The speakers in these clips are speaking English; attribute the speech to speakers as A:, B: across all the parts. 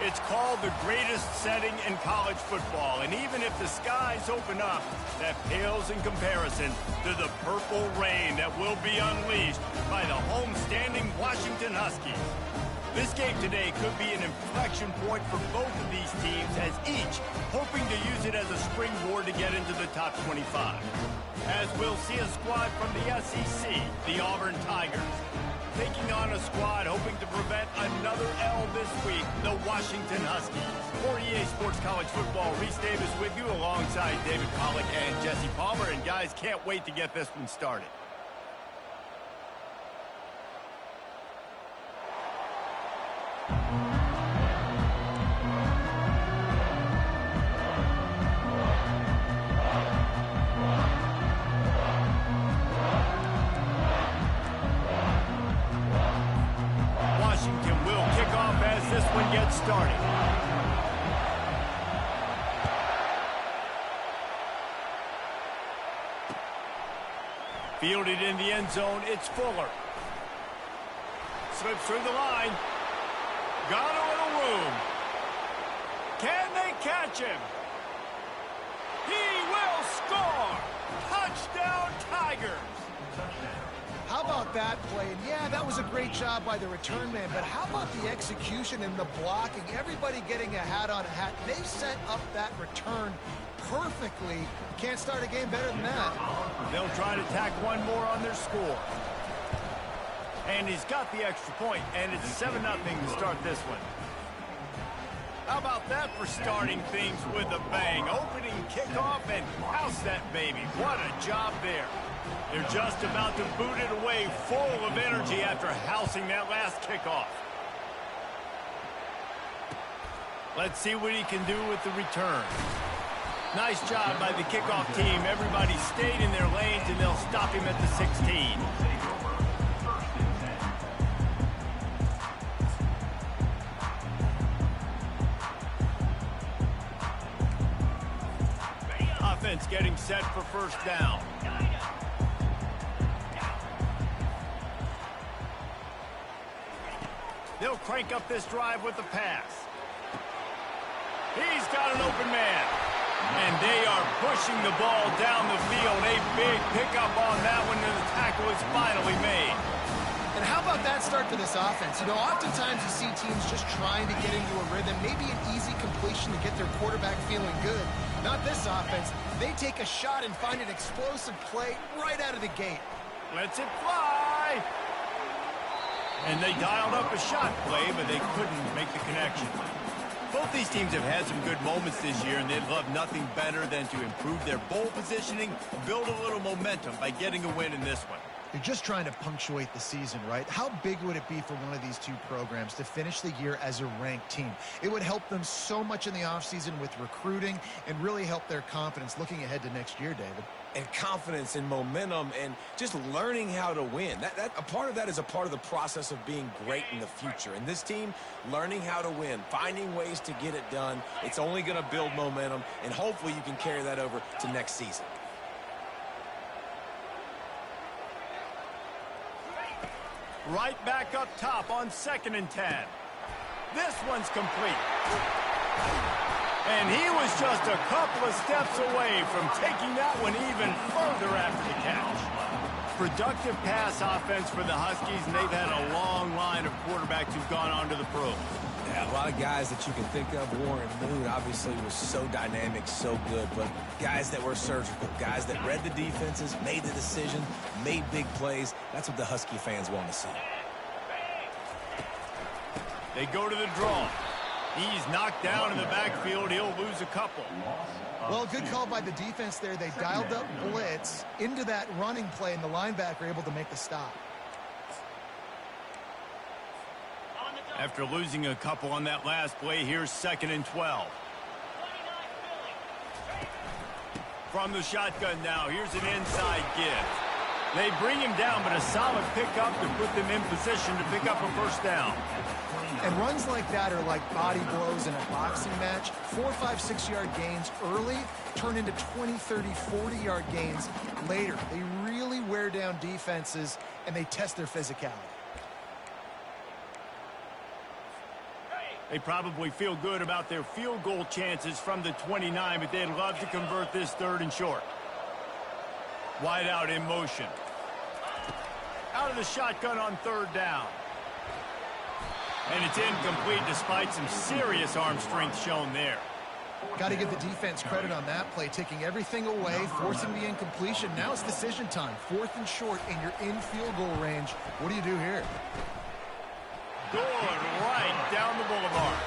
A: It's called the greatest setting in college football, and even if the skies open up, that pales in comparison to the purple rain that will be unleashed by the homestanding Washington Huskies. This game today could be an inflection point for both of these teams, as each hoping to use it as a springboard to get into the top 25. As we'll see a squad from the SEC, the Auburn Tigers, taking on a squad hoping to prevent another L this week, the Washington Huskies. For EA Sports College Football, Reese Davis with you alongside David Pollack and Jesse Palmer. And guys, can't wait to get this one started. Washington will kick off as this one gets started. Fielded in the end zone, it's Fuller. Slips through the line. Got a little room. Can they catch him? He will score! Touchdown, Tigers!
B: How about that play? And yeah, that was a great job by the return man, but how about the execution and the blocking? Everybody getting a hat on a hat. They set up that return perfectly. Can't start a game better than that.
A: They'll try to tack one more on their score. And he's got the extra point, and it's 7-0 to start this one. How about that for starting things with a bang? Opening kickoff and house that baby. What a job there. They're just about to boot it away full of energy after housing that last kickoff. Let's see what he can do with the return. Nice job by the kickoff team. Everybody stayed in their lanes, and they'll stop him at the 16. Offense getting set for first down. They'll crank up this drive with the pass. He's got an open man. And they are pushing the ball down the field. A big pickup on that one, and the tackle is finally made.
B: And how about that start for this offense? You know, oftentimes you see teams just trying to get into a rhythm, maybe an easy completion to get their quarterback feeling good. Not this offense. They take a shot and find an explosive play right out of the gate.
A: Lets it fly. And they dialed up a shot play, but they couldn't make the connection. Both these teams have had some good moments this year, and they'd love nothing better than to improve their bowl positioning, build a little momentum by getting a win in this one.
B: You're just trying to punctuate the season, right? How big would it be for one of these two programs to finish the year as a ranked team? It would help them so much in the offseason with recruiting and really help their confidence looking ahead to next year, David.
C: And confidence and momentum and just learning how to win. A part of that is a part of the process of being great in the future. And this team, learning how to win, finding ways to get it done, it's only going to build momentum, and hopefully you can carry that over to next season.
A: Right back up top on 2nd and 10. This one's complete. And he was just a couple of steps away from taking that one even further after the catch. Productive pass offense for the Huskies, and they've had a long line of quarterbacks who've gone on to the pros.
C: Yeah, a lot of guys that you can think of. Warren Moon obviously was so dynamic, so good, but guys that were surgical, guys that read the defenses, made the decision, made big plays. That's what the Husky fans want to see.
A: They go to the draw. He's knocked down in the backfield. He'll lose a couple.
B: Well, good call by the defense there. They dialed up blitz into that running play, and the linebacker able to make the stop.
A: After losing a couple on that last play, here's 2nd and 12. From the shotgun now, here's an inside give. They bring him down, but a solid pickup to put them in position to pick up a first down.
B: And runs like that are like body blows in a boxing match. 4, 5, 6-yard gains early turn into 20, 30, 40-yard gains later. They really wear down defenses, and they test their physicality.
A: They probably feel good about their field goal chances from the 29, but they'd love to convert this 3rd and short. Wide out in motion. Out of the shotgun on 3rd down. And it's incomplete despite some serious arm strength shown there.
B: Got to give the defense credit on that play, taking everything away, forcing the incompletion. Now it's decision time. 4th and short, and you're in field goal range. What do you do here?
A: Good, right down the boulevard.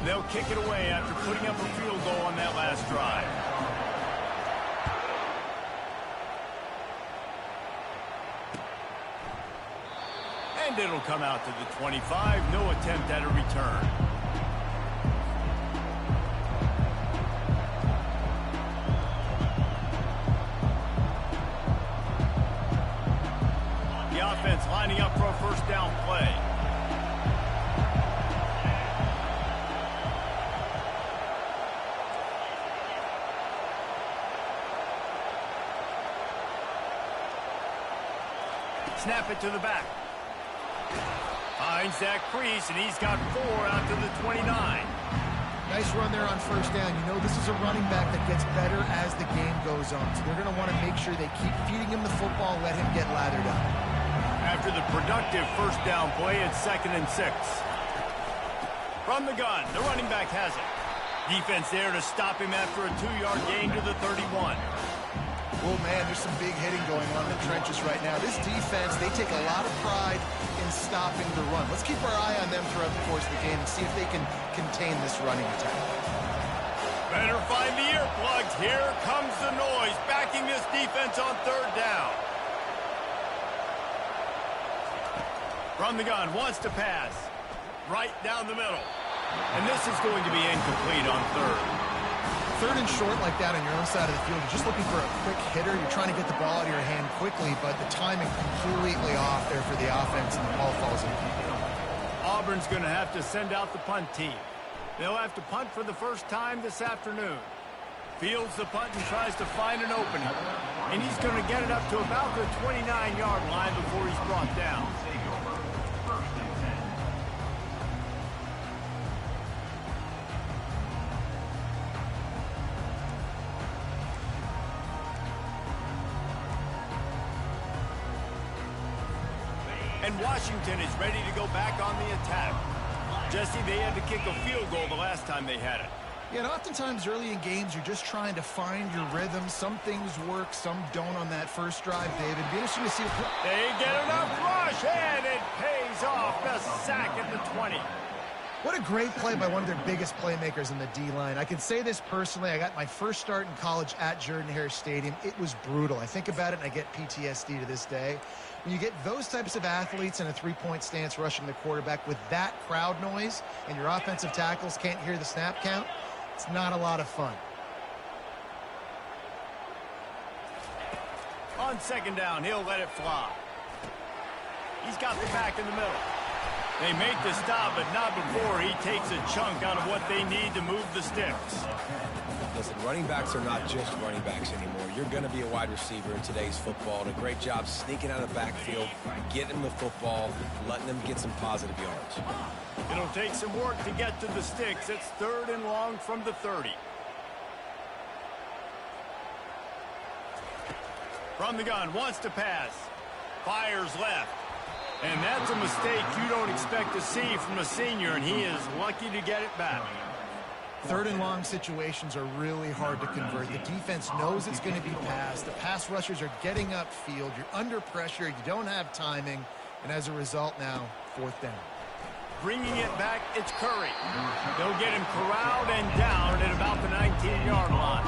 A: They'll kick it away after putting up a field goal on that last drive. And it'll come out to the 25. No attempt at a return. The offense lining up for a 1st down play. Snap it to the back. Finds that crease, and he's got 4 out to the 29.
B: Nice run there on 1st down. You know, this is a running back that gets better as the game goes on. So they're going to want to make sure they keep feeding him the football, let him get lathered up.
A: After the productive 1st down play, it's 2nd and 6. From the gun, the running back has it. Defense there to stop him after a 2-yard gain to the 31.
B: Oh, man, there's some big hitting going on in the trenches right now. This defense, they take a lot of pride in stopping the run. Let's keep our eye on them throughout the course of the game and see if they can contain this running attack.
A: Better find the earplugs. Here comes the noise, backing this defense on 3rd down. From the gun, wants to pass. Right down the middle. And this is going to be incomplete on 3rd.
B: 3rd and short like that on your own side of the field, you're just looking for a quick hitter. You're trying to get the ball out of your hand quickly, but the timing completely off there for the offense, and the ball falls in.
A: Auburn's going to have to send out the punt team. They'll have to punt for the 1st time this afternoon. Fields the punt and tries to find an opening. And he's going to get it up to about the 29-yard line before he's brought down. And Washington is ready to go back on the attack. Jesse, they had to kick a field goal the last time they had it.
B: Yeah, and oftentimes early in games, you're just trying to find your rhythm. Some things work, some don't on that 1st drive, David. It'd be interesting to see if
A: they get enough rush, and it pays off. The sack at the 20.
B: What a great play by one of their biggest playmakers in the D-line. I can say this personally. I got my first start in college at Jordan-Hare Stadium. It was brutal. I think about it, and I get PTSD to this day. When you get those types of athletes in a 3-point stance rushing the quarterback with that crowd noise and your offensive tackles can't hear the snap count, it's not a lot of fun.
A: On 2nd down, he'll let it fly. He's got the back in the middle. They make the stop, but not before he takes a chunk out of what they need to move the sticks.
C: Listen, running backs are not just running backs anymore. You're going to be a wide receiver in today's football. And a great job sneaking out of the backfield, getting the football, letting them get some positive yards.
A: It'll take some work to get to the sticks. It's 3rd and long from the 30. From the gun, wants to pass. Fires left. And that's a mistake you don't expect to see from a senior, and he is lucky to get it back.
B: 3rd and long situations are really hard to convert. The defense knows it's going to be passed. The pass rushers are getting upfield. You're under pressure. You don't have timing. And as a result now, 4th down.
A: Bringing it back, it's Curry. They'll get him corralled and down at about the 19-yard line.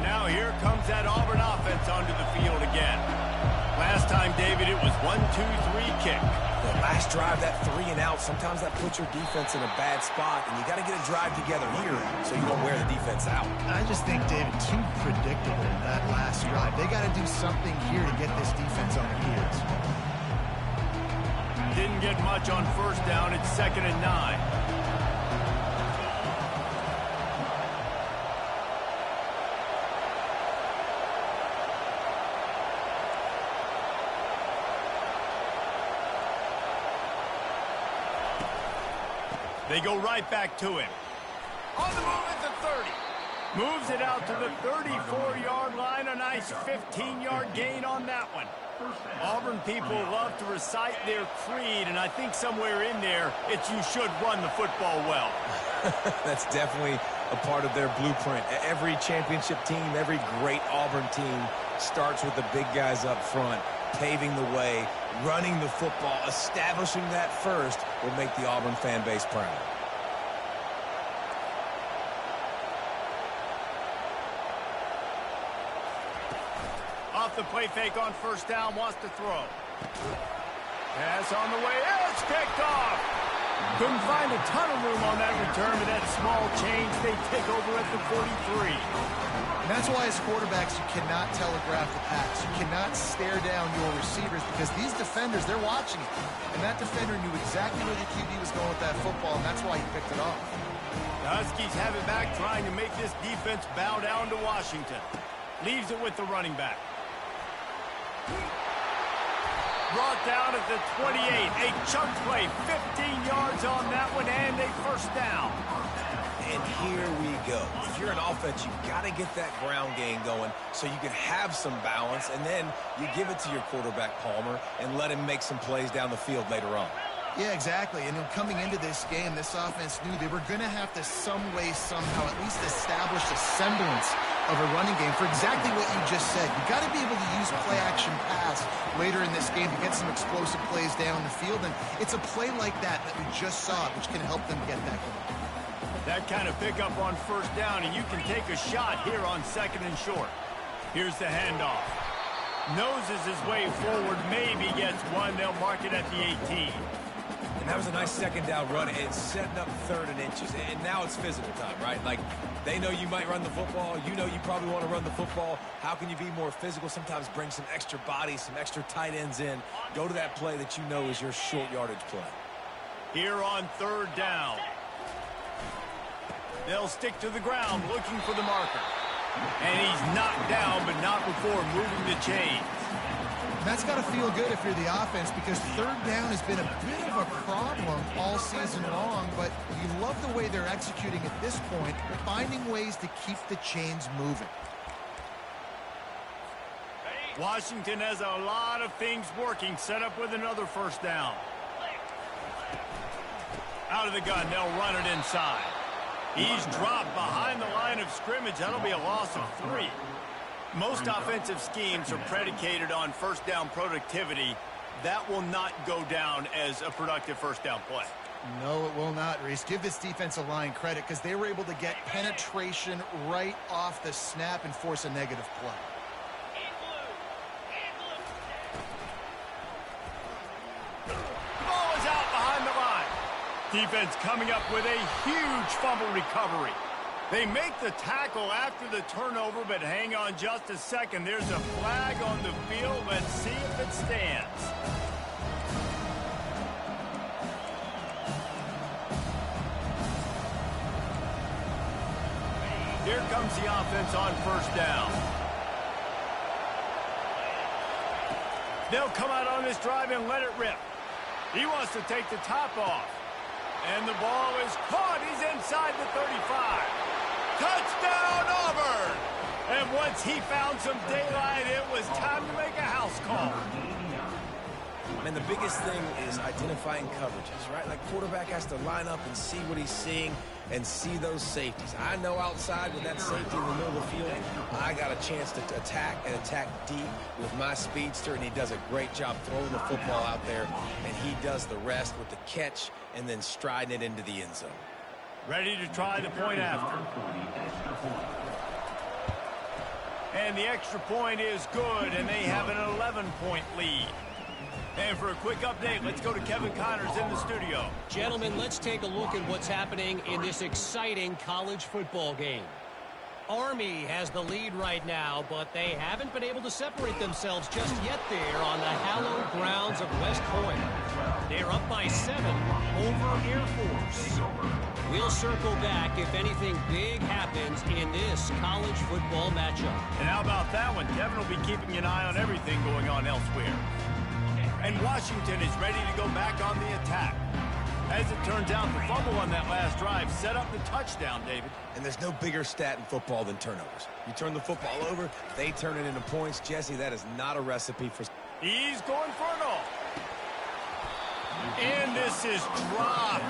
A: Now here comes that Auburn offense onto the field again. Last time, David, it was 1, 2, 3, kick.
C: The last drive, that 3 and out, sometimes that puts your defense in a bad spot, and you got to get a drive together here so you don't wear the defense out.
B: I just think, David, too predictable that last drive. They got to do something here to get this defense on their heels.
A: Didn't get much on first down. It's 2nd and 9. They go right back to him. On the move at the 30. Moves it out to the 34-yard line. A nice 15-yard gain on that one. Auburn people love to recite their creed, and I think somewhere in there, it's you should run the football well.
C: That's definitely a part of their blueprint. Every championship team, every great Auburn team starts with the big guys up front, paving the way, running the football. Establishing that first will make the Auburn fan base proud.
A: Off the play fake on first down, wants to throw. Pass on the way, it's picked off. Couldn't find a ton of room on that return, but that small change, they take over at the 43.
B: And that's why as quarterbacks you cannot telegraph the pass. You cannot stare down your receivers because these defenders, they're watching it. And that defender knew exactly where the QB was going with that football, and that's why he picked it off.
A: The Huskies have it back, trying to make this defense bow down to Washington. Leaves it with the running back. Brought down at the 28. A chunk play, 15 yards on that one, and a first down.
C: And here we go. If you're an offense, you've got to get that ground game going so you can have some balance, and then you give it to your quarterback, Palmer, and let him make some plays down the field later on.
B: Yeah, exactly. And coming into this game, this offense knew they were going to have to some way, somehow, at least establish a semblance of a running game for exactly what you just said. You got to be able to use play-action pass later in this game to get some explosive plays down the field. And it's a play like that we just saw, which can help them get that going.
A: That kind of pickup on first down, and you can take a shot here on 2nd and short. Here's the handoff. Noses his way forward, maybe gets one. They'll mark it at the 18.
C: And that was a nice 2nd down run. It's setting up 3rd and inches. And now it's physical time, right? Like, they know you might run the football. You know you probably want to run the football. How can you be more physical? Sometimes bring some extra bodies, some extra tight ends in. Go to that play that you know is your short yardage play.
A: Here on 3rd down. They'll stick to the ground looking for the marker. And he's knocked down, but not before moving the chains.
B: That's got to feel good if you're the offense because 3rd down has been a bit of a problem all season long, but you love the way they're executing at this point, finding ways to keep the chains moving.
A: Washington has a lot of things working, set up with another first down. Out of the gun, they'll run it inside. He's dropped behind the line of scrimmage. That'll be a loss of 3. Most offensive schemes are predicated on first down productivity. That will not go down as a productive first down play.
B: No, it will not, Reese. Give this defensive line credit because they were able to get penetration right off the snap and force a negative play.
A: The ball is out behind the line. Defense coming up with a huge fumble recovery. They make the tackle after the turnover, but hang on just a second. There's a flag on the field. Let's see if it stands. Here comes the offense on first down. They'll come out on this drive and let it rip. He wants to take the top off. And the ball is caught. He's inside the 35. Touchdown, Auburn! And once he found some daylight, it was time to make a house call.
C: And the biggest thing is identifying coverages, right? Like, quarterback has to line up and see what he's seeing and see those safeties. I know outside with that safety in the middle of the field, I got a chance to attack and attack deep with my speedster, and he does a great job throwing the football out there, and he does the rest with the catch and then striding it into the end zone.
A: Ready to try the point after. And the extra point is good, and they have an 11-point lead. And for a quick update, let's go to Kevin Connors in the studio.
D: Gentlemen, let's take a look at what's happening in this exciting college football game. Army has the lead right now, but they haven't been able to separate themselves just yet there on the hallowed grounds of West Point. They're up by 7 over Air Force. We'll circle back if anything big happens in this college football matchup.
A: And how about that one? Kevin will be keeping an eye on everything going on elsewhere. And Washington is ready to go back on the attack. As it turns out, the fumble on that last drive set up the touchdown, David.
C: And there's no bigger stat in football than turnovers. You turn the football over, they turn it into points. Jesse, that is not a recipe for...
A: He's going for it all. And this is dropped.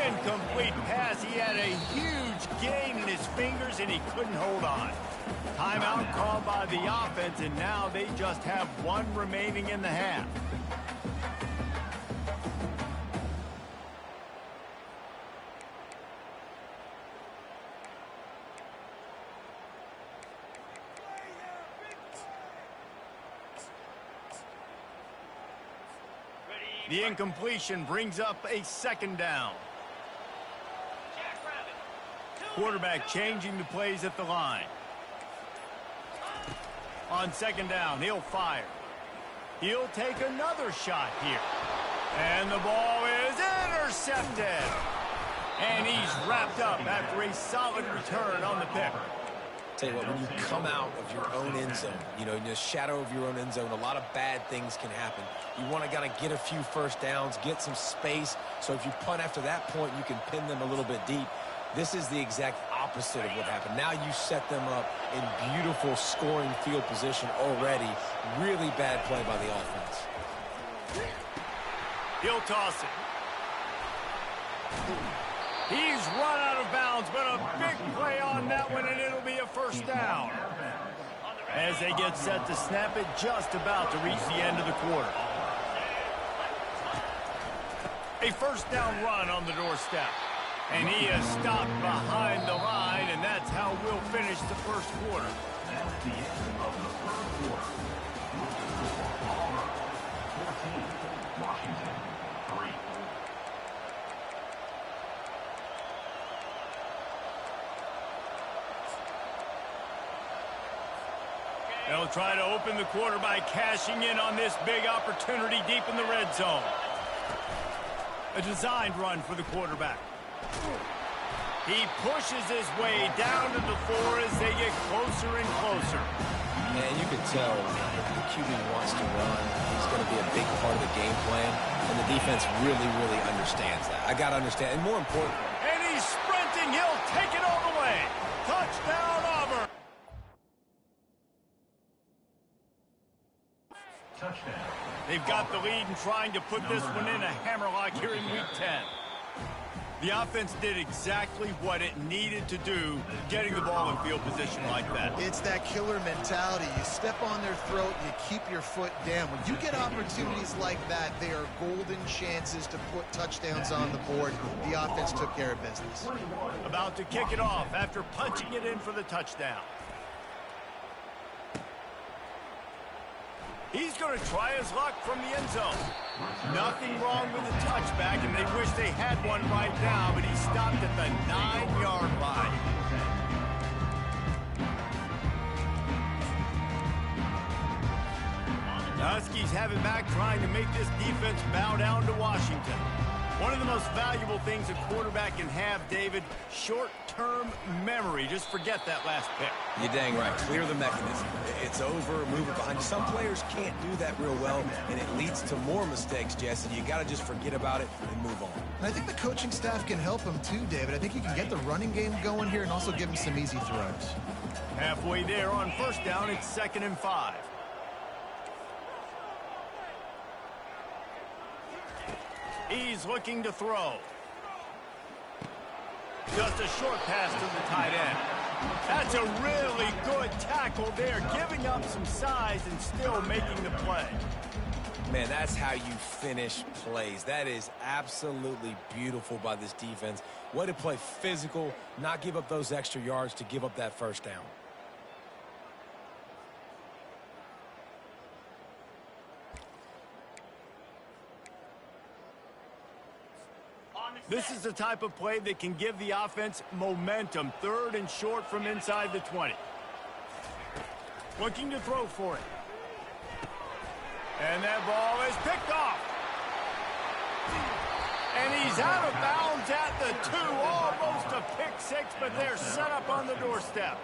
A: Incomplete pass. He had a huge gain in his fingers, and he couldn't hold on. Timeout called by the offense, and now they just have one remaining in the half. The incompletion brings up a second down. Quarterback changing the plays at the line. On second down, he'll fire. He'll take another shot here. And the ball is intercepted. And he's wrapped up after a solid return on the pick.
C: Tell you what, when you come out of your own end zone, you know, in the shadow of your own end zone, a lot of bad things can happen. You want to kind of get a few first downs, get some space, so if you punt after that point, you can pin them a little bit deep. This is the exact opposite of what happened. Now you set them up in beautiful scoring field position already. Really bad play by the offense.
A: He'll toss it. He's run out of bounds, but a big play on that one, and it'll be a first down. As they get set to snap it, just about to reach the end of the quarter. A first down run on the doorstep. And he is stopped behind the line, and that's how we'll finish the first quarter.
E: That's the end of the first quarter. Auburn, 14, Washington, 3.
A: They'll try to open the quarter by cashing in on this big opportunity deep in the red zone. A designed run for the quarterback. He pushes his way down to the floor as they get closer and closer.
C: Man, you can tell the QB wants to run. He's going to be a big part of the game plan, and the defense really, really understands that. I got to understand, and more important.
A: And he's sprinting. He'll take it all the way. Touchdown, Auburn.
E: Touchdown.
A: They've got the lead and trying to put this one in a hammerlock here in Week 10. The offense did exactly what it needed to do, getting the ball in field position like that.
B: It's that killer mentality. You step on their throat, you keep your foot down. When you get opportunities like that, they are golden chances to put touchdowns on the board. The offense took care of business.
A: About to kick it off after punching it in for the touchdown. He's going to try his luck from the end zone. Nothing wrong with the touchback, and they wish they had one right now, but he stopped at the 9-yard line. The Huskies have it back, trying to make this defense bow down to Washington. One of the most valuable things a quarterback can have, David, short-term memory. Just forget that last pick.
C: You're dang right. Clear the mechanism. It's over, move it behind you. Some players can't do that real well, and it leads to more mistakes, Jesse. You got to just forget about it and move on.
B: And I think the coaching staff can help him too, David. I think he can get the running game going here and also give him some easy throws.
A: Halfway there on first down, it's 2nd and 5. He's looking to throw. Just a short pass to the tight end. That's a really good tackle there, giving up some size and still making the play.
C: Man, that's how you finish plays. That is absolutely beautiful by this defense. Way to play physical, not give up those extra yards to give up that first down.
A: This is the type of play that can give the offense momentum. 3rd and short from inside the 20. Looking to throw for it. And that ball is picked off. And he's out of bounds at the 2. Almost a pick 6, but they're set up on the doorstep.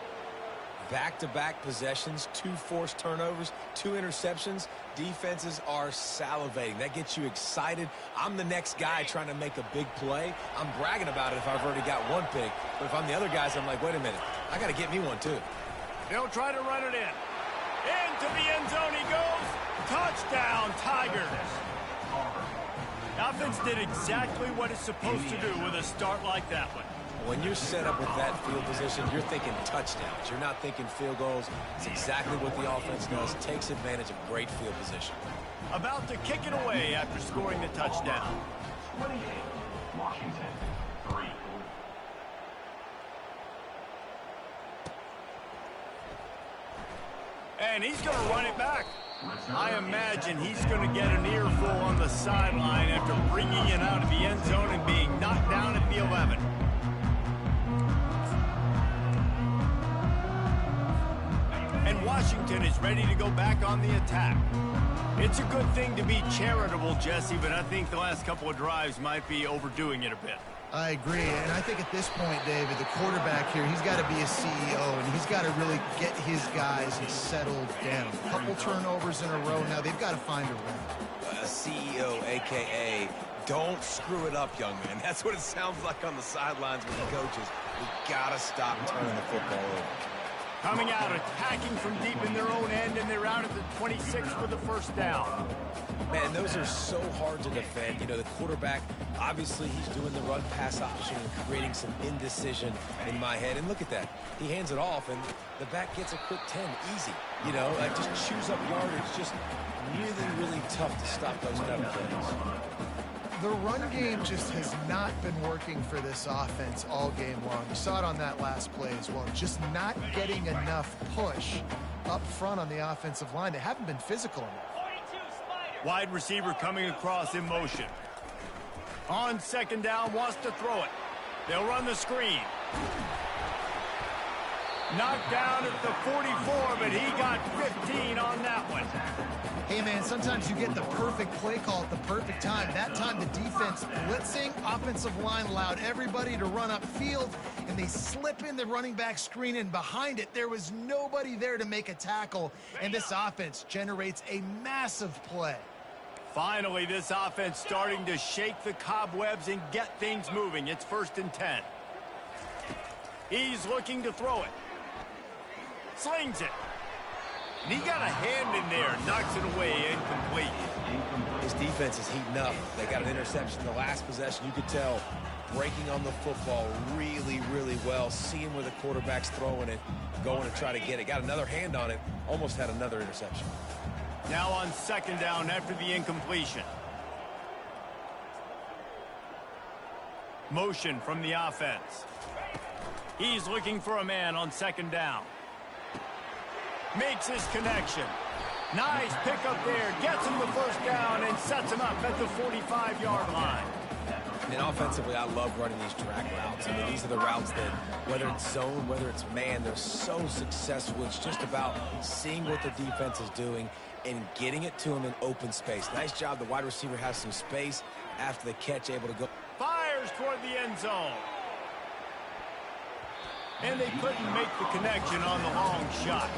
C: Back-to-back possessions, 2 forced turnovers, 2 interceptions. Defenses are salivating. That gets you excited. I'm the next guy trying to make a big play. I'm bragging about it if I've already got 1 pick. But if I'm the other guys, I'm like, wait a minute. I got to get me one, too.
A: They'll try to run it in. Into the end zone he goes. Touchdown, Tigers. Offense did exactly what it's supposed to do with a start like that one.
C: When you're set up with that field position, you're thinking touchdowns. You're not thinking field goals. It's exactly what the offense does. Takes advantage of great field position.
A: About to kick it away after scoring the touchdown.
E: 28, Washington, 3.
A: And he's going to run it back. I imagine he's going to get an earful on the sideline after bringing it out of the end zone and being knocked down at the 11. And Washington is ready to go back on the attack. It's a good thing to be charitable, Jesse, but I think the last couple of drives might be overdoing it a bit.
B: I agree, and I think at this point, David, the quarterback here, he's got to be a CEO, and he's got to really get his guys settled down. A couple turnovers in a row now. They've got to find a rhythm.
C: A CEO, a.k.a. don't screw it up, young man. That's what it sounds like on the sidelines with the coaches. We got to stop turning the football over.
A: Coming out, attacking from deep in their own end, and they're out at the 26 for the first down.
C: Man, those are so hard to defend. You know, the quarterback, obviously he's doing the run-pass option and creating some indecision in my head. And look at that. He hands it off, and the back gets a quick 10. Easy. You know, just chews up yardage. Just really, really tough to stop those kind of plays.
B: The run game just has not been working for this offense all game long. You saw it on that last play as well. Just not getting enough push up front on the offensive line. They haven't been physical enough.
A: Wide receiver coming across in motion. On 2nd down, wants to throw it. They'll run the screen. Knocked down at the 44, but he got 15 on that one.
B: Hey, man, sometimes you get the perfect play call at the perfect time. That time the defense blitzing, offensive line allowed everybody to run upfield, and they slip in the running back screen, and behind it, there was nobody there to make a tackle, and this offense generates a massive play.
A: Finally, this offense starting to shake the cobwebs and get things moving. It's 1st and 10. He's looking to throw it. Slings it. And he got a hand in there, knocks it away, incomplete.
C: His defense is heating up. They got an interception the last possession. You could tell breaking on the football really, really well, seeing where the quarterback's throwing it, going to try to get it. Got another hand on it, almost had another interception.
A: Now on 2nd down after the incompletion. Motion from the offense. He's looking for a man on 2nd down. Makes his connection. Nice pickup there. Gets him the first down and sets him up at the 45-yard line.
C: And offensively, I love running these drag routes. I mean, these are the routes that, whether it's zone, whether it's man, they're so successful. It's just about seeing what the defense is doing and getting it to him in open space. Nice job. The wide receiver has some space after the catch, able to go.
A: Fires toward the end zone. And they couldn't make the connection on the long shot.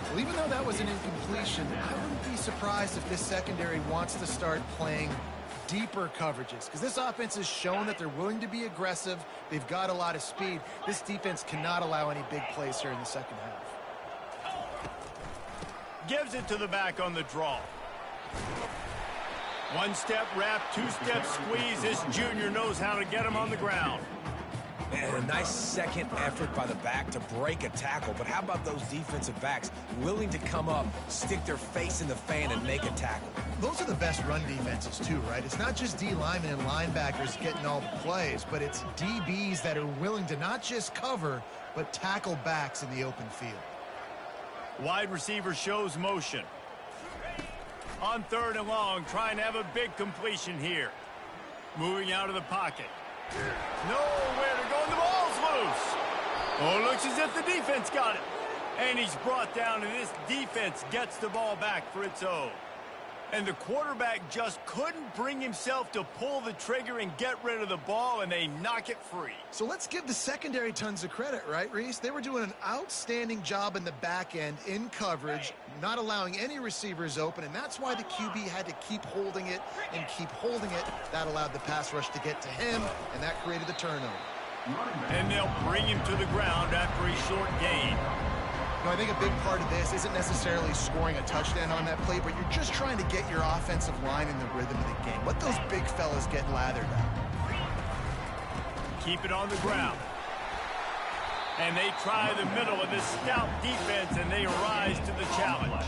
B: Well, even though that was an incompletion, I wouldn't be surprised if this secondary wants to start playing deeper coverages, because this offense has shown that they're willing to be aggressive. They've got a lot of speed. This defense cannot allow any big plays here in the second half.
A: Gives it to the back on the draw. One-step wrap, two-step squeeze. This junior knows how to get him on the ground.
C: And a nice second effort by the back to break a tackle. But how about those defensive backs willing to come up, stick their face in the fan, and make a tackle?
B: Those are the best run defenses, too, right? It's not just D linemen and linebackers getting all the plays, but it's DBs that are willing to not just cover, but tackle backs in the open field.
A: Wide receiver shows motion. On 3rd and long, trying to have a big completion here. Moving out of the pocket. Nowhere to go, and the ball's loose. Oh, looks as if the defense got it. And he's brought down, and this defense gets the ball back for its own. And the quarterback just couldn't bring himself to pull the trigger and get rid of the ball, and they knock it free.
B: So let's give the secondary tons of credit, right, Reese? They were doing an outstanding job in the back end, in coverage, not allowing any receivers open, and that's why the QB had to keep holding it and keep holding it. That allowed the pass rush to get to him, and that created the turnover.
A: And they'll bring him to the ground after a short gain.
B: I think a big part of this isn't necessarily scoring a touchdown on that play, but you're just trying to get your offensive line in the rhythm of the game. Let those big fellas get lathered up.
A: Keep it on the ground. And they try the middle of this stout defense, and they rise to the challenge.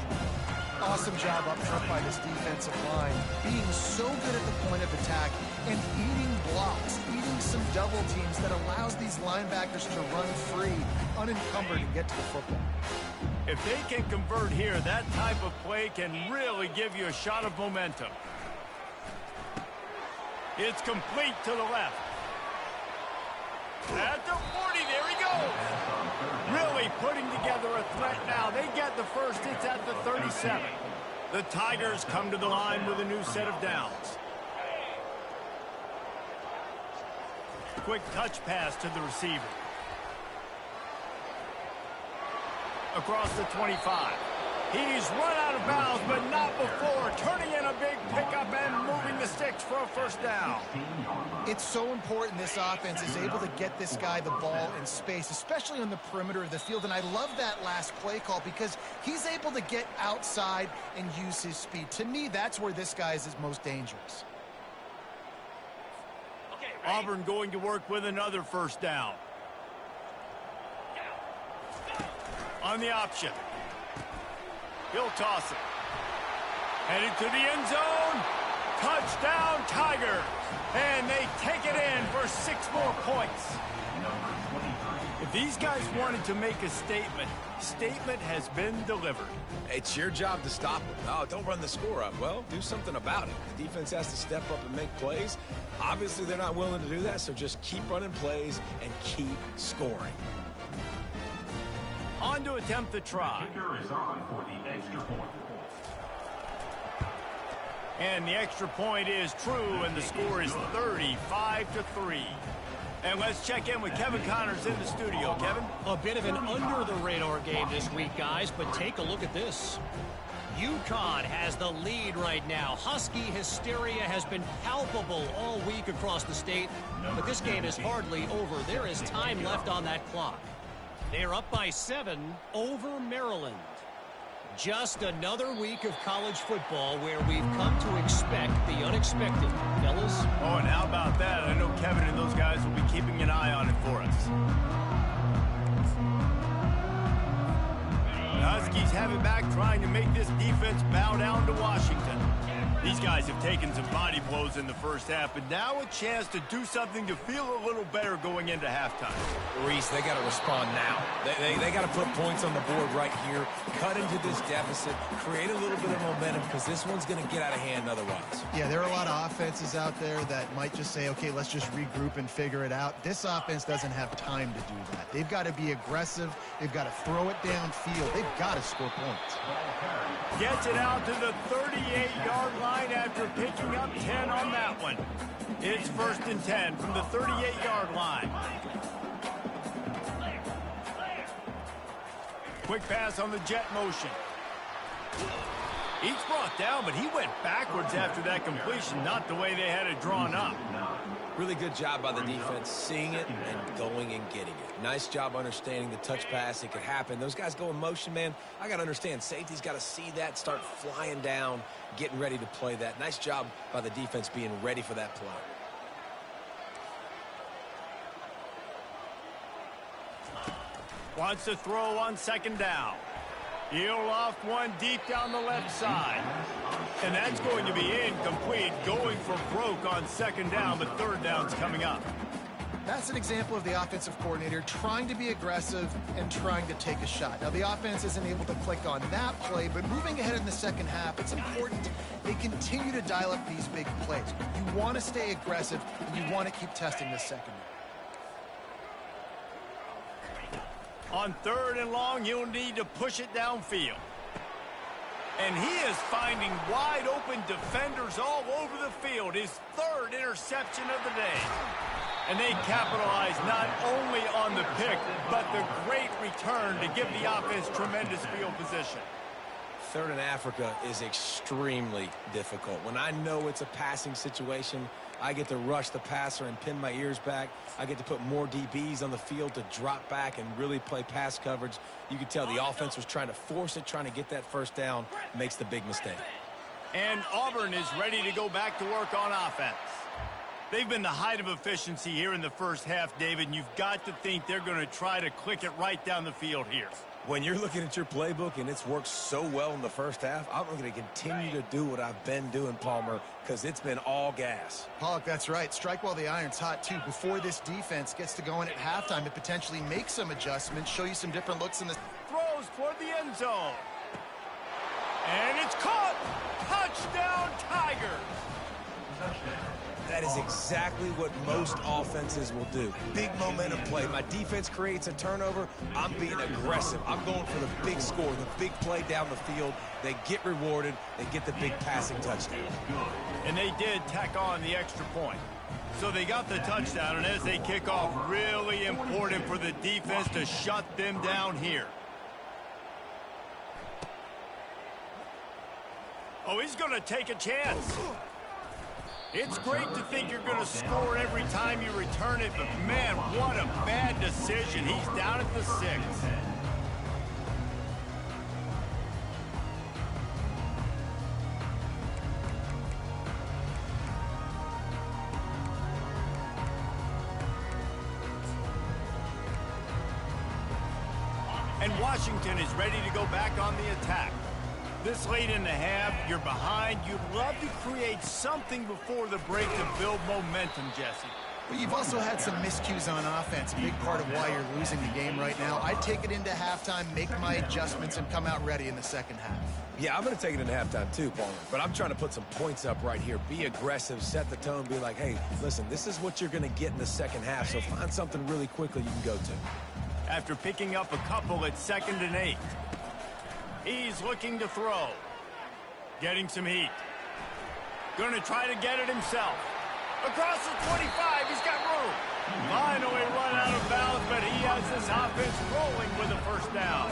B: Awesome job up front by this defensive line, being so good at the point of attack and eating blocks, eating some double teams that allows these linebackers to run free, unencumbered, and get to the football.
A: If they can convert here, that type of play can really give you a shot of momentum. It's complete to the left. At the 40, there he goes. Really putting together a threat now. They get the first. It's at the 37. The Tigers come to the line with a new set of downs. Quick touch pass to the receiver. Across the 25. He's run out of bounds, but not before. Turning in a big pickup and moving the sticks for a first down.
B: It's so important this offense is able to get this guy the ball in space, especially on the perimeter of the field. And I love that last play call because he's able to get outside and use his speed. To me, that's where this guy is most dangerous.
A: Auburn going to work with another first down. On the option. He'll toss it. Headed to the end zone. Touchdown, Tigers. And they take it in for 6 more points. If these guys wanted to make a statement has been delivered.
C: It's your job to stop them. Oh, don't run the score up. Well, do something about it. The defense has to step up and make plays. Obviously, they're not willing to do that, so just keep running plays and keep scoring.
A: On to attempt the try.
E: Kicker is on for the extra point.
A: And the extra point is true, and the score is 35-3. And let's check in with Kevin Connors in the studio. Kevin?
D: A bit of an under-the-radar game this week, guys, but take a look at this. UConn has the lead right now. Husky hysteria has been palpable all week across the state, but this game is hardly over. There is time left on that clock. They're up by 7 over Maryland. Just another week of college football where we've come to expect the unexpected, fellas.
A: Oh, and how about that? I know Kevin and those guys will be keeping an eye on it for us. The Huskies have it back, trying to make this defense bow down to Washington. These guys have taken some body blows in the first half, but now a chance to do something to feel a little better going into halftime.
C: Reese, they got to respond now. They got to put points on the board right here, cut into this deficit, create a little bit of momentum, because this one's going to get out of hand otherwise.
B: Yeah, there are a lot of offenses out there that might just say, okay, let's just regroup and figure it out. This offense doesn't have time to do that. They've got to be aggressive. They've got to throw it downfield. They've got to score points.
A: Gets it out to the 38-yard line after picking up 10 on that one. It's 1st and 10 from the 38-yard line. Quick pass on the jet motion. He's brought down, but he went backwards after that completion, not the way they had it drawn up.
C: Really good job by the defense, seeing it and going and getting it. Nice job understanding the touch pass. It could happen. Those guys go in motion, man. I got to understand. Safety's got to see that, start flying down, getting ready to play that. Nice job by the defense being ready for that play.
A: Wants to throw on 2nd down. He'll loft one deep down the left side. And that's going to be incomplete, going for broke on 2nd down, but 3rd down's coming up.
B: That's an example of the offensive coordinator trying to be aggressive and trying to take a shot. Now, the offense isn't able to click on that play, but moving ahead in the second half, it's important they continue to dial up these big plays. You want to stay aggressive, and you want to keep testing the secondary.
A: On 3rd and long, he'll need to push it downfield. And he is finding wide-open defenders all over the field. His 3rd interception of the day. And they capitalize not only on the pick, but the great return to give the offense tremendous field position.
C: 3rd and Africa is extremely difficult. When I know it's a passing situation, I get to rush the passer and pin my ears back. I get to put more DBs on the field to drop back and really play pass coverage. You can tell the offense was trying to force it, trying to get that first down, makes the big mistake.
A: And Auburn is ready to go back to work on offense. They've been the height of efficiency here in the first half, David, and you've got to think they're going to try to click it right down the field here.
C: When you're looking at your playbook and it's worked so well in the first half, I'm going to continue to do what I've been doing, Palmer, because it's been all gas.
B: Pollock, that's right. Strike while the iron's hot, too. Before this defense gets to going at halftime, to potentially make some adjustments, show you some different looks in the...
A: Throws toward the end zone. And it's caught. Touchdown, Tigers.
C: That is exactly what most offenses will do. Big momentum play. My defense creates a turnover. I'm being aggressive. I'm going for the big score, the big play down the field. They get rewarded. They get the big passing touchdown.
A: And they did tack on the extra point. So they got the touchdown, and as they kick off, really important for the defense to shut them down here. Oh, he's going to take a chance. It's great to think you're going to score every time you return it, but man, what a bad decision. He's down at the 6. And Washington is ready to go back on the attack. This late in the half, you're behind. You'd love to create something before the break to build momentum, Jesse.
B: But you've also had some miscues on offense, a big part of why you're losing the game right now. I take it into halftime, make my adjustments, and come out ready in the second half.
C: Yeah, I'm going to take it into halftime too, Palmer. But I'm trying to put some points up right here. Be aggressive, set the tone, be like, hey, listen, this is what you're going to get in the second half, so find something really quickly you can go to.
A: After picking up a couple at 2nd and 8. He's looking to throw. Getting some heat. Going to try to get it himself. Across the 25, he's got room. Finally run out of bounds, but he has this offense rolling with a first down.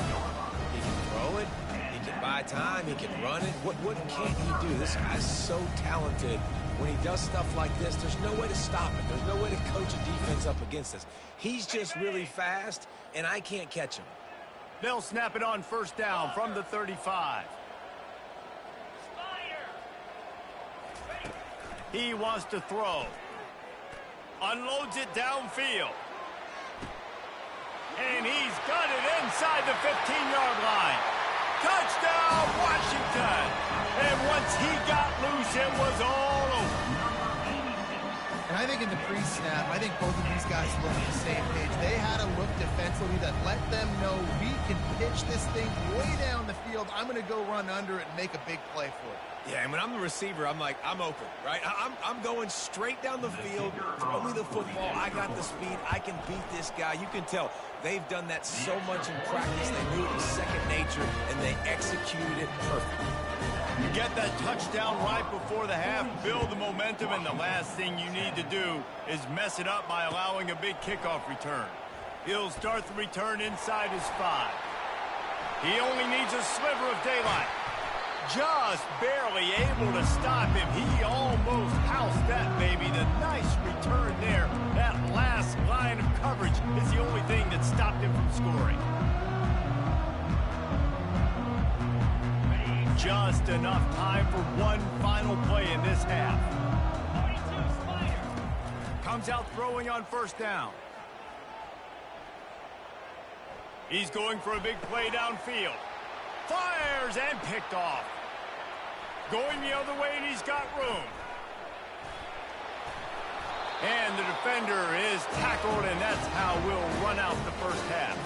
C: He can throw it. He can buy time. He can run it. What can't he do? This guy's so talented. When he does stuff like this, there's no way to stop it. There's no way to coach a defense up against us. He's just really fast, and I can't catch him.
A: They'll snap it on first down from the 35. He wants to throw. Unloads it downfield. And he's got it inside the 15-yard line. Touchdown, Washington. And once he got loose, it was all over.
B: And I think in the pre-snap, I think both of these guys look at the same page. They had a look defensively that let them know we can pitch this thing way down the field. I'm going to go run under it and make a big play for it.
C: Yeah, and when I'm the receiver, I'm like, I'm open, right? I'm going straight down the field. Throw me the football. I got the speed. I can beat this guy. You can tell they've done that so much in practice. They knew it was second nature, and they executed it perfectly.
A: You get that touchdown right before the half, build the momentum, and the last thing you need to do is mess it up by allowing a big kickoff return. He'll start the return inside his 5. He only needs a sliver of daylight. Just barely able to stop him. He almost housed that baby. The nice return there. That last line of coverage is the only thing that stopped him from scoring. Just enough time for one final play in this half. Comes out throwing on first down. He's going for a big play downfield. Fires and picked off. Going the other way, and he's got room. And the defender is tackled, and that's how we'll run out the first half.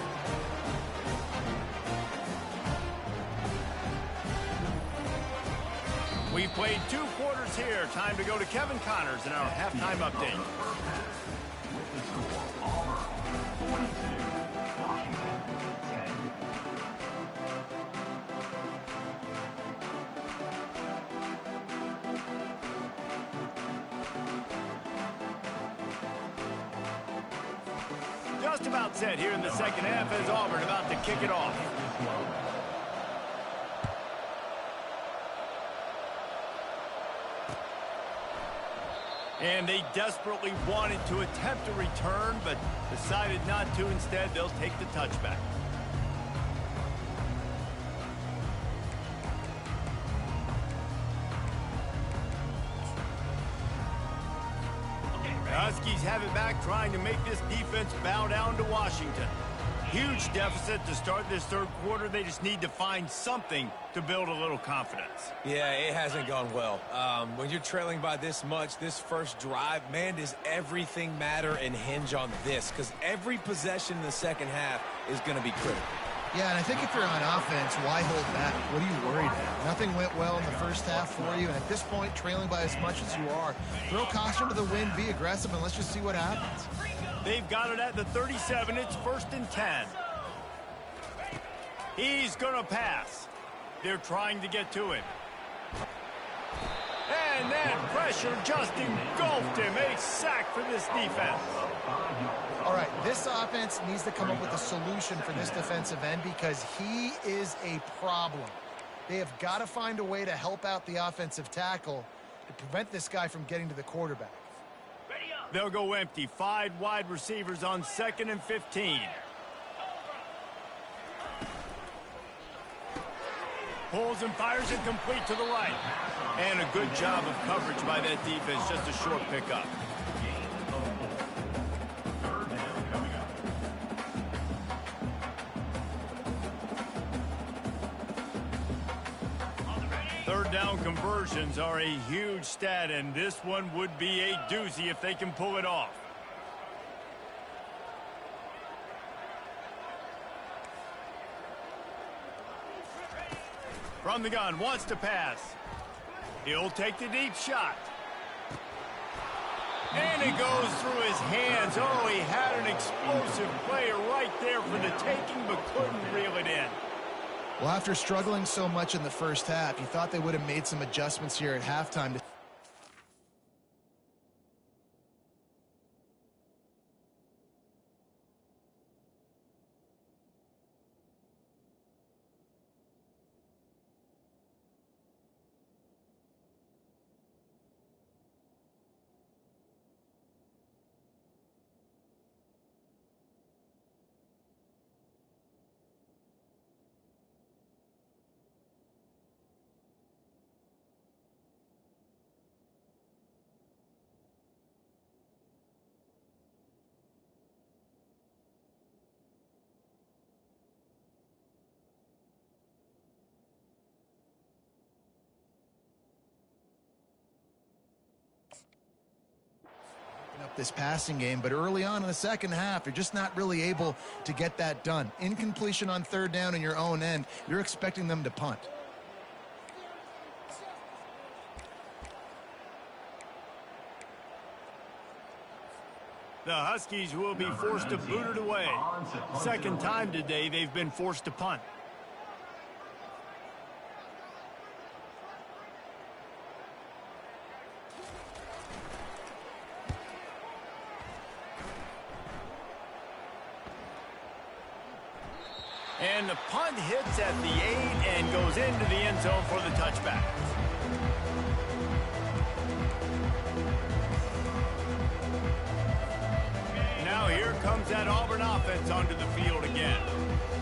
A: We played 2 quarters here. Time to go to Kevin Connors in our halftime update.
E: With the score, Auburn 42, Washington 10.
A: Just about set here in the second half as Auburn about to kick it off. And they desperately wanted to attempt a return, but decided not to. Instead, they'll take the touchback. The Huskies have it back, trying to make this defense bow down to Washington. Huge deficit to start this third quarter. They just need to find something to build a little confidence.
C: Yeah, it hasn't gone well. When you're trailing by this much, this first drive, man, does everything matter and hinge on this? Because every possession in the second half is going to be critical.
B: Yeah, and I think if you're on offense, why hold back? What are you worried about? Nothing went well in the first half for you, and at this point, trailing by as much as you are, throw caution to the wind, be aggressive, and let's just see what happens.
A: They've got it at the 37. It's 1st and 10. He's going to pass. They're trying to get to him. And that pressure just engulfed him. A sack for this defense.
B: All right, this offense needs to come up with a solution for this defensive end because he is a problem. They have got to find a way to help out the offensive tackle to prevent this guy from getting to the quarterback.
A: They'll go empty. 5 wide receivers on 2nd and 15. Pulls and fires it complete to the right. And a good job of coverage by that defense. Just a short pickup. Third down conversions are a huge stat, and this one would be a doozy if they can pull it off. From the gun, wants to pass. He'll take the deep shot. And it goes through his hands. Oh, he had an explosive player right there for the taking, but couldn't reel it in.
B: Well, after struggling so much in the first half, you thought they would have made some adjustments here at halftime. Up this passing game, but early on in the second half, you're just not really able to get that done. Incompletion on third down in your own end, you're expecting them to punt.
A: The Huskies will be forced to boot it away. Second time today they've been forced to punt. And the punt hits at the 8 and goes into the end zone for the touchback. Now here comes that Auburn offense onto the field again.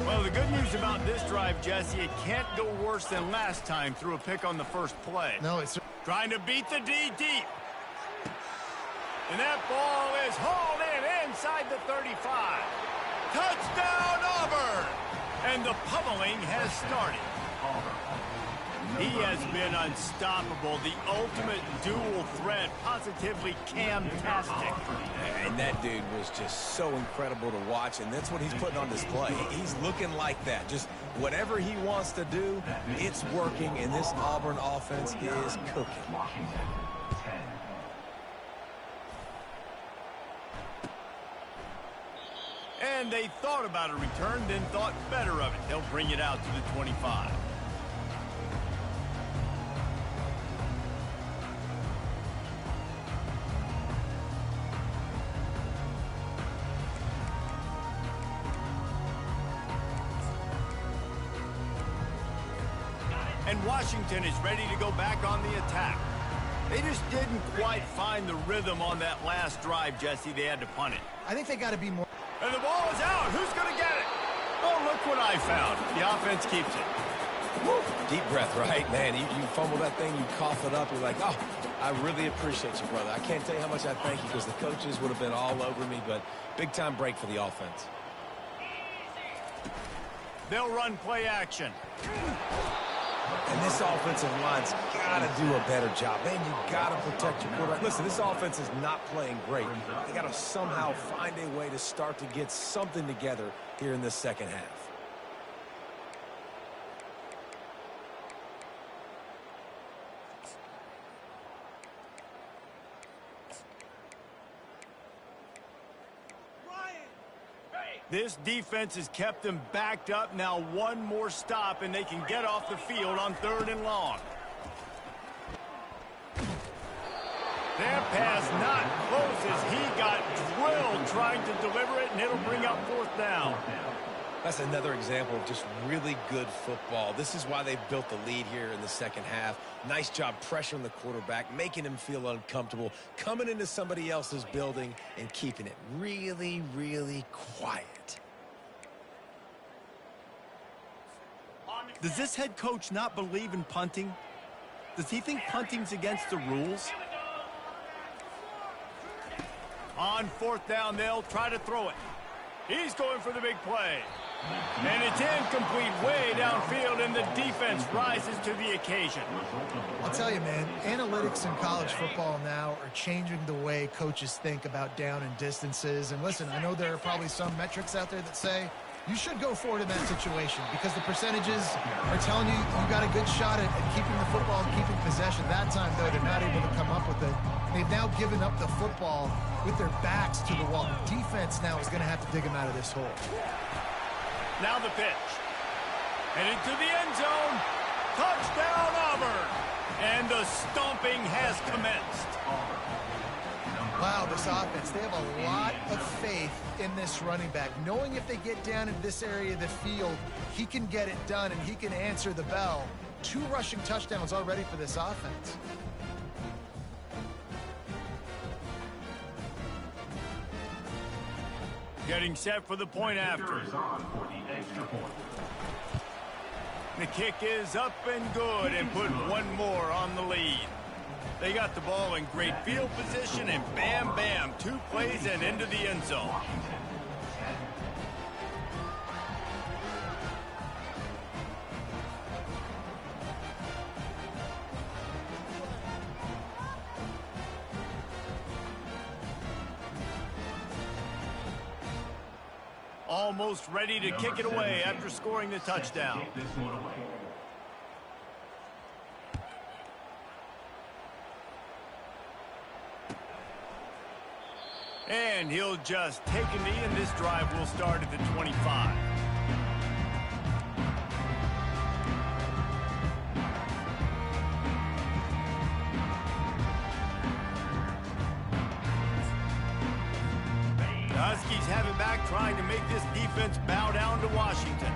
A: Well, the good news about this drive, Jesse, it can't go worse than last time through a pick on the first play.
B: No, it's
A: Trying to beat the D deep. And that ball is hauled in inside the 35. Touchdown, Auburn! And the pummeling has started. He has been unstoppable, the ultimate dual threat, positively camtastic.
C: And that dude was just so incredible to watch, and that's what he's putting on display. He's looking like that. Just whatever he wants to do, it's working, and this Auburn offense is cooking.
A: And they thought about a return, then thought better of it. They'll bring it out to the 25. And Washington is ready to go back on the attack. They just didn't quite find the rhythm on that last drive, Jesse. They had to punt it.
B: I think they got to be more.
A: And the ball is out. Who's going to get it? Oh, look what I found. The offense keeps it.
C: Woo. Deep breath, right? Man, you fumble that thing, you cough it up, you're like, oh, I really appreciate you, brother. I can't tell you how much I thank you because the coaches would have been all over me, but big-time break for the offense.
A: They'll run play action.
C: And this offensive line's got to do a better job. Man, you got to protect your quarterback. Listen, this offense is not playing great. They got to somehow find a way to start to get something together here in this second half.
A: This defense has kept them backed up. Now one more stop, and they can get off the field on 3rd and long. That pass not close as he got drilled trying to deliver it, and it'll bring up 4th down.
C: That's another example of just really good football. This is why they've built the lead here in the second half. Nice job pressuring the quarterback, making him feel uncomfortable, coming into somebody else's building and keeping it really, really quiet.
A: Does this head coach not believe in punting? Does he think punting's against the rules? On 4th down, they'll try to throw it. He's going for the big play. And it's incomplete way downfield, and the defense rises to the occasion.
B: I'll tell you, man, analytics in college football now are changing the way coaches think about down and distances. And listen, I know there are probably some metrics out there that say you should go for it in that situation because the percentages are telling you you got a good shot at keeping the football and keeping possession. That time, though, they're not able to come up with it. They've now given up the football with their backs to the wall. The defense now is going to have to dig them out of this hole.
A: Now the pitch. And into the end zone. Touchdown, Auburn. And the stomping has commenced.
B: Wow, this offense, they have a lot of faith in this running back. Knowing if they get down in this area of the field, he can get it done and he can answer the bell. 2 rushing touchdowns already for this offense.
A: Getting set for the point after. The kick is up and good and put one more on the lead. They got the ball in great field position and bam, bam, 2 plays and into the end zone. Almost ready to kick it away after scoring the touchdown. And he'll just take a knee, and this drive will start at the 25. Huskies have it back, trying to make this defense bow down to Washington.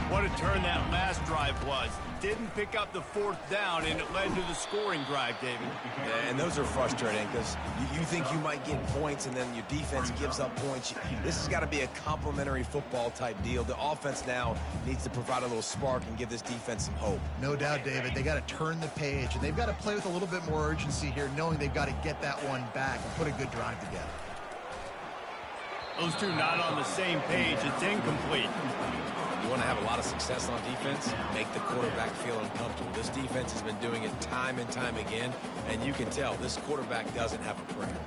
A: What a turn that last drive was. Didn't pick up the 4th down, and it led to the scoring drive, David.
C: Yeah, and those are frustrating because you think you might get points, and then your defense gives up points. This has got to be a complementary football type deal. The offense now needs to provide a little spark and give this defense some hope.
B: No doubt, David. They got to turn the page, and they've got to play with a little bit more urgency here, knowing they've got to get that one back and put a good drive together.
A: Those two not on the same page. It's incomplete.
C: You want to have a lot of success on defense, make the quarterback feel uncomfortable. This defense has been doing it time and time again, and you can tell this quarterback doesn't have a prayer.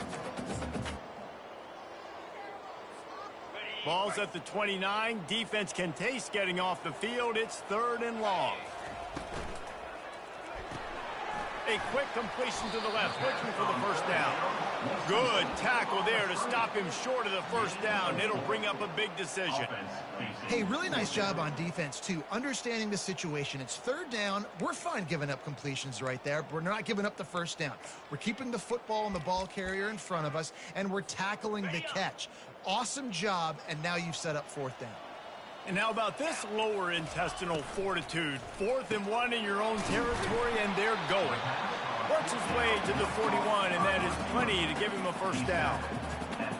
A: Ball's at the 29. Defense can taste getting off the field. It's 3rd and long. A quick completion to the left, looking for the first down. Good tackle there to stop him short of the first down. It'll bring up a big decision.
B: Hey, really nice job on defense, too. Understanding the situation. It's 3rd down. We're fine giving up completions right there. But we're not giving up the first down. We're keeping the football and the ball carrier in front of us, and we're tackling the catch. Awesome job, and now you've set up 4th down.
A: And how about this lower intestinal fortitude? 4th and 1 in your own territory, and they're going. Works his way to the 41, and that is plenty to give him a first down.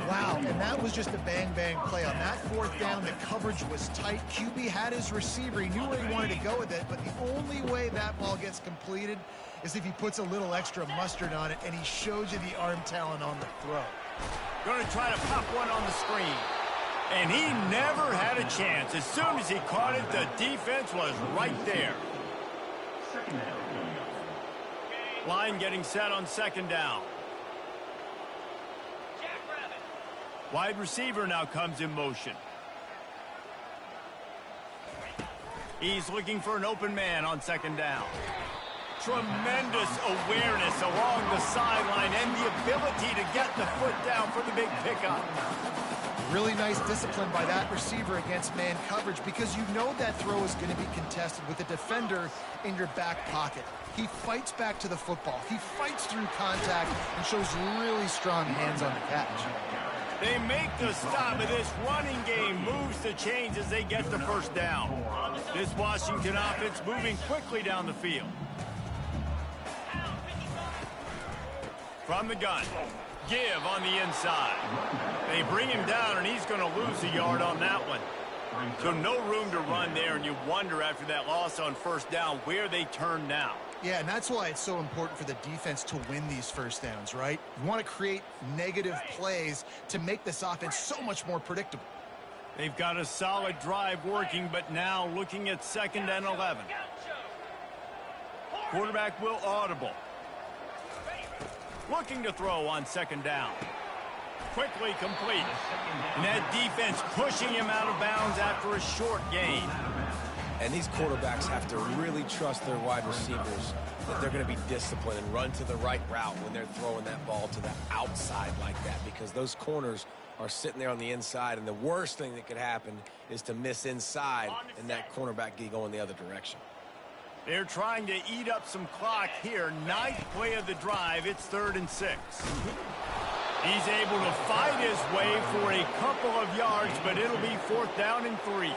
B: Wow, and that was just a bang-bang play. On that 4th down, the coverage was tight. QB had his receiver. He knew where he wanted to go with it, but the only way that ball gets completed is if he puts a little extra mustard on it, and he shows you the arm talent on the throw.
A: Going to try to pop one on the screen. And he never had a chance. As soon as he caught it, the defense was right there. Line getting set on 2nd down. Wide receiver now comes in motion. He's looking for an open man on 2nd down. Tremendous awareness along the sideline and the ability to get the foot down for the big pickup.
B: Really nice discipline by that receiver against man coverage, because you know that throw is going to be contested with a defender in your back pocket. He fights back to the football. He fights through contact and shows really strong hands on the catch.
A: They make the stop, and this running game moves the chains as they get the first down. This Washington offense moving quickly down the field. From the gun. Give on the inside. They bring him down, and he's going to lose a yard on that one. So no room to run there, and you wonder after that loss on first down where they turn now.
B: Yeah, and that's why it's so important for the defense to win these first downs, right? You want to create negative plays to make this offense so much more predictable.
A: They've got a solid drive working, but now looking at 2nd and 11. Quarterback will audible. Looking to throw on 2nd down. Quickly complete. And that defense pushing him out of bounds after a short gain.
C: And these quarterbacks have to really trust their wide receivers that they're going to be disciplined and run to the right route when they're throwing that ball to the outside like that, because those corners are sitting there on the inside, and the worst thing that could happen is to miss inside and that cornerback get going the other direction.
A: They're trying to eat up some clock here. 9th play of the drive. It's 3rd and 6. He's able to fight his way for a couple of yards, but it'll be 4th down and 3.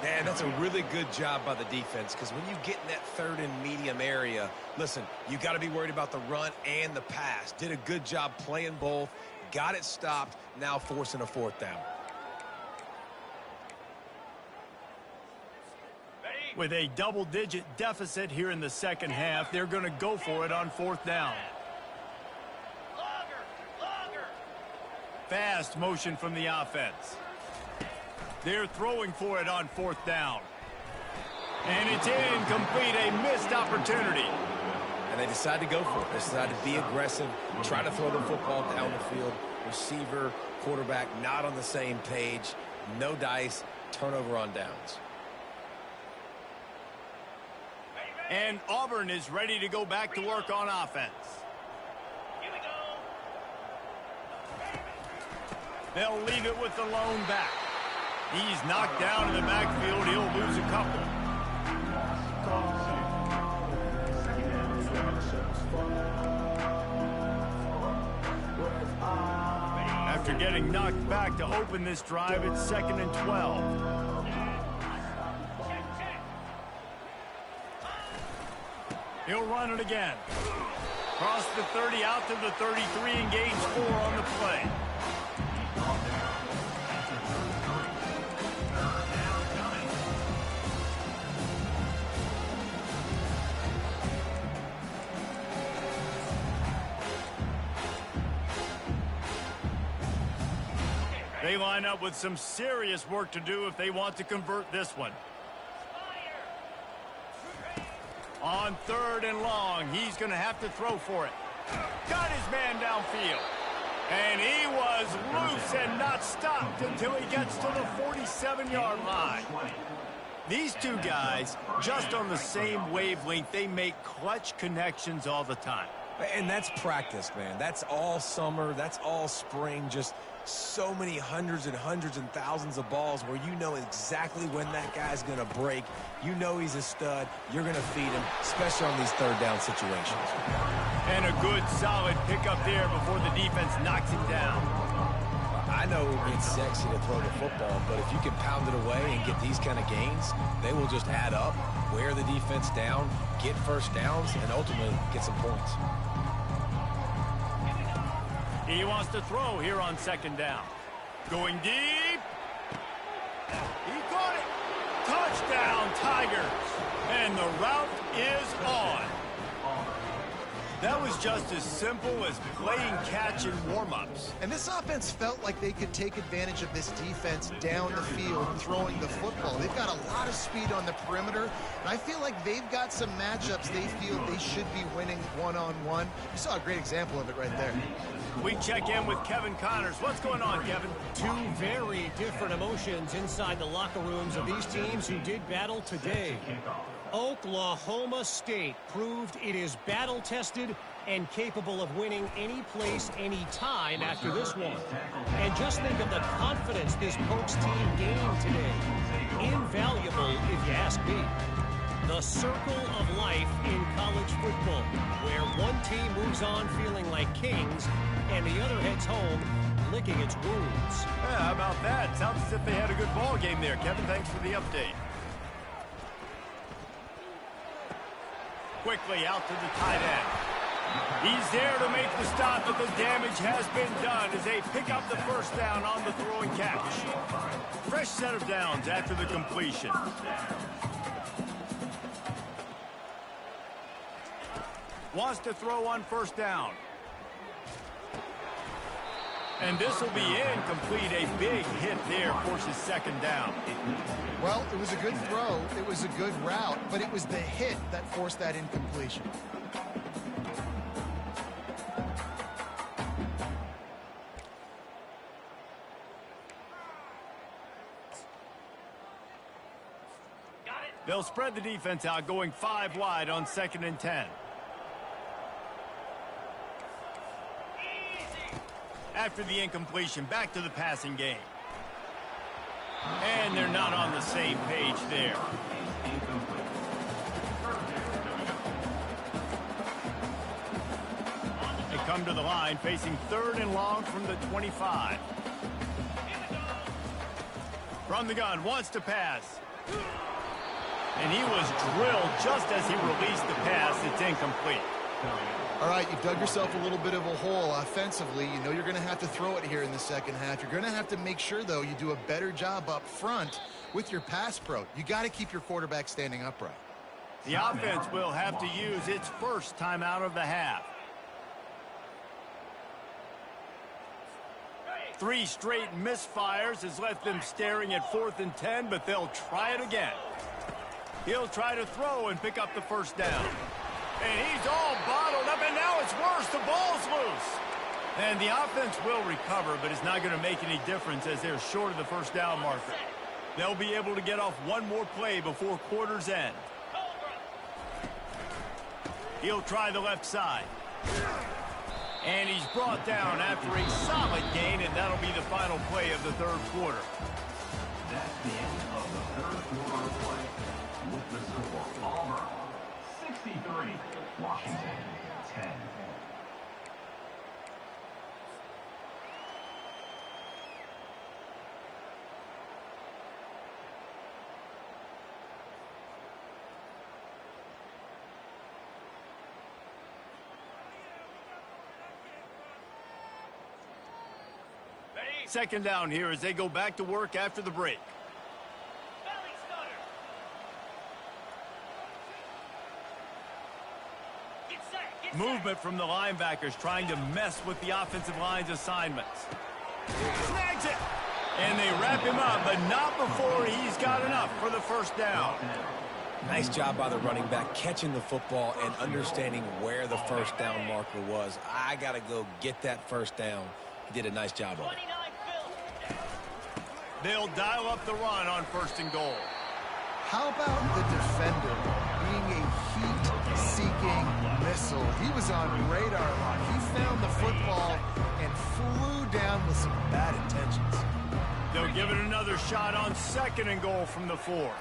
C: Man, that's a really good job by the defense, because when you get in that 3rd and medium area, listen, you got to be worried about the run and the pass. Did a good job playing both, got it stopped, now forcing a 4th down.
A: With a double-digit deficit here in the 2nd half, they're going to go for it on 4th down. Fast motion from the offense. They're throwing for it on 4th down. And it's incomplete, a missed opportunity.
C: And they decide to go for it. They decide to be aggressive, try to throw the football down the field. Receiver, quarterback, not on the same page. No dice, turnover on downs.
A: And Auburn is ready to go back to work on offense. Here we go. They'll leave it with the lone back. He's knocked down in the backfield. He'll lose a couple. After getting knocked back to open this drive, it's 2nd and 12. He'll run it again. Cross the 30 out to the 33 and gains 4 on the play. They line up with some serious work to do if they want to convert this one. On 3rd and long, he's going to have to throw for it. Got his man downfield. And he was loose and not stopped until he gets to the 47-yard line. These two guys, just on the same wavelength, they make clutch connections all the time.
C: And that's practice, man. That's all summer. That's all spring. Just so many hundreds and thousands of balls where you know exactly when that guy's going to break. You know he's a stud. You're going to feed him, especially on these 3rd down situations.
A: And a good, solid pickup there before the defense knocks him down.
C: I know it's sexy to throw the football, but if you can pound it away and get these kind of gains, they will just add up, wear the defense down, get first downs, and ultimately get some points.
A: He wants to throw here on 2nd down. Going deep. He caught it. Touchdown, Tigers. And the route is on. That was just as simple as playing catch in warm-ups.
B: And this offense felt like they could take advantage of this defense down the field throwing the football. They've got a lot of speed on the perimeter, and I feel like they've got some matchups they feel they should be winning one-on-one. You saw a great example of it right there.
A: We check in with Kevin Connors. What's going on, Kevin?
D: Two very different emotions inside the locker rooms of these teams who did battle today. Oklahoma State proved it is battle-tested and capable of winning any place, any time after this one. And just think of the confidence this Pokes team gained today. Invaluable, if you ask me. The circle of life in college football, where one team moves on feeling like kings and the other heads home licking its wounds.
A: Yeah, how about that? Sounds as if they had a good ball game there. Kevin, thanks for the update. Quickly out to the tight end. He's there to make the stop, but the damage has been done as they pick up the first down on the throwing catch. Fresh set of downs after the completion. Wants to throw on 1st down. And this will be incomplete. A big hit there forces 2nd down.
B: Well, it was a good throw. It was a good route, but it was the hit that forced that incompletion.
A: They'll spread the defense out, going 5 wide on 2nd and 10. After the incompletion, back to the passing game. And they're not on the same page there. They come to the line, facing 3rd and long from the 25. From the gun, wants to pass. And he was drilled just as he released the pass. It's incomplete.
B: All right, you've dug yourself a little bit of a hole offensively. You know you're going to have to throw it here in the 2nd half. You're going to have to make sure, though, you do a better job up front with your pass pro. You got to keep your quarterback standing upright.
A: The offense will have to use its first timeout of the half. 3 straight misfires has left them staring at 4th and 10, but they'll try it again. He'll try to throw and pick up the first down. And he's all bottled up, and now it's worse. The ball's loose. And the offense will recover, but it's not going to make any difference as they're short of the first down marker. They'll be able to get off one more play before quarter's end. He'll try the left side. And he's brought down after a solid gain, and that'll be the final play of the 3rd quarter.
E: That's the end of the 3rd quarter play. With the score, Auburn 63, Washington 10.
A: Second down here as they go back to work after the break. Movement from the linebackers trying to mess with the offensive line's assignments. Snags it. And they wrap him up, but not before he's got enough for the first down.
C: Nice job by the running back, catching the football and understanding where the first down marker was. I got to go get that first down. He did a nice job of it.
A: They'll dial up the run on 1st and goal.
B: How about the defender being a heat-seeking missile? He was on radar lock. He found the football and flew down with some bad intentions.
A: They'll give it another shot on 2nd and goal from the 4.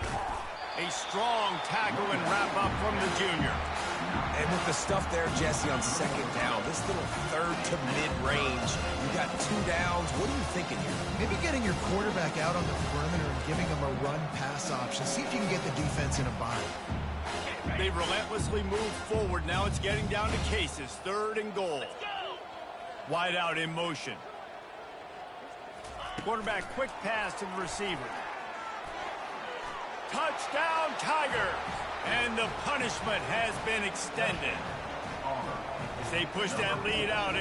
A: A strong tackle and wrap up from the junior.
C: And with the stuff there, Jesse, on 2nd down, this little 3rd to mid-range, you got 2 downs. What are you thinking here?
B: Maybe getting your quarterback out on the perimeter and giving him a run-pass option. See if you can get the defense in a bind.
A: They relentlessly move forward. Now it's getting down to cases. 3rd and goal. Wide out in motion. Quarterback quick pass to the receiver. Touchdown, Tigers! And the punishment has been extended. As they push that lead out,